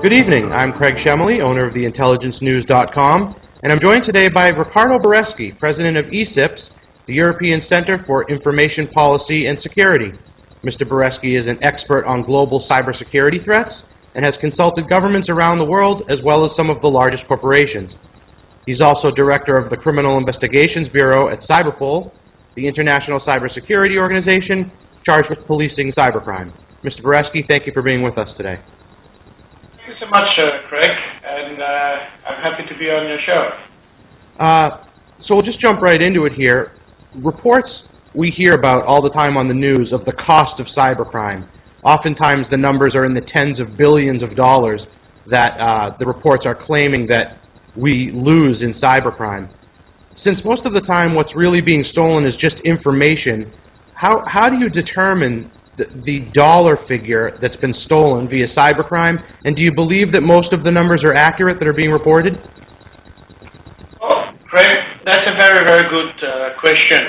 Good evening. I'm Craig Shemley, owner of theintelligencenews.com, and I'm joined today by Ricardo Baretzky, president of ECIPS, the European Center for Information Policy and Security. Mr. Baretzky is an expert on global cybersecurity threats and has consulted governments around the world as well as some of the largest corporations. He's also director of the Criminal Investigations Bureau at Cyberpol, the international cybersecurity organization charged with policing cybercrime. Mr. Baretzky, thank you for being with us today. Thank you so much, Craig, and I'm happy to be on your show. So we'll just jump right into it here. Reports we hear about all the time on the news of the cost of cybercrime. Oftentimes the numbers are in the tens of billions of dollars that the reports are claiming that we lose in cybercrime. Since most of the time what's really being stolen is just information, how do you determine the dollar figure that's been stolen via cybercrime, and do you believe that most of the numbers are accurate that are being reported? Oh, Craig, that's a very, very good question.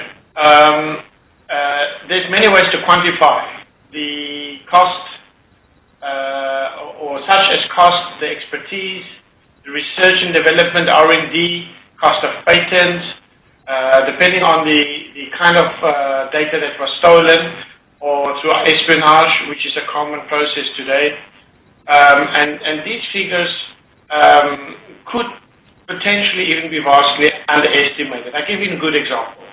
There's many ways to quantify the cost, or such as cost, the expertise, the research and development, R&D, cost of patents, depending on the kind of data that was stolen, or through espionage, which is a common process today. And these figures could potentially even be vastly underestimated. I'll give you a good example.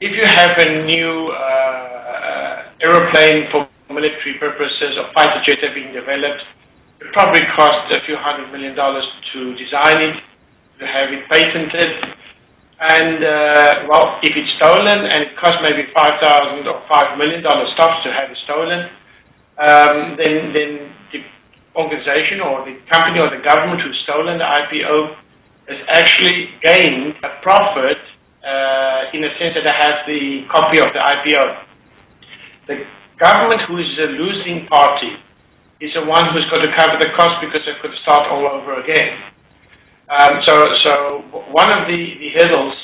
If you have a new aeroplane for military purposes or fighter jet are being developed, it probably costs a few $100 million to design it, to have it patented. And, well, if it's stolen and it costs maybe $5,000 or $5 million stuff to have it stolen, then the organization or the company or the government who's stolen the IPO has actually gained a profit in a sense that they have the copy of the IPO. The government who is the losing party is the one who's got to cover the cost because they could start all over again. So one of the hurdles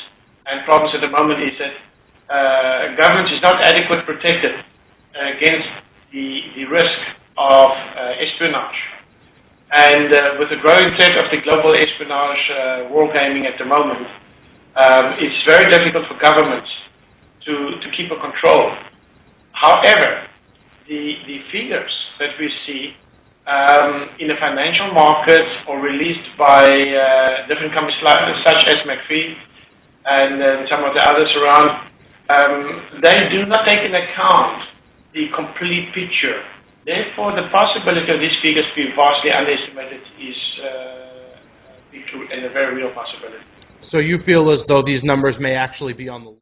and problems at the moment is that government is not adequately protected against the risk of espionage. And with the growing threat of the global espionage wargaming at the moment, it's very difficult for governments to keep a control. However, the figures that we see in the financial markets or released by different companies such as McAfee and some of the others around, they do not take into account the complete picture. Therefore, the possibility of these figures being vastly underestimated is a very real possibility. So you feel as though these numbers may actually be on the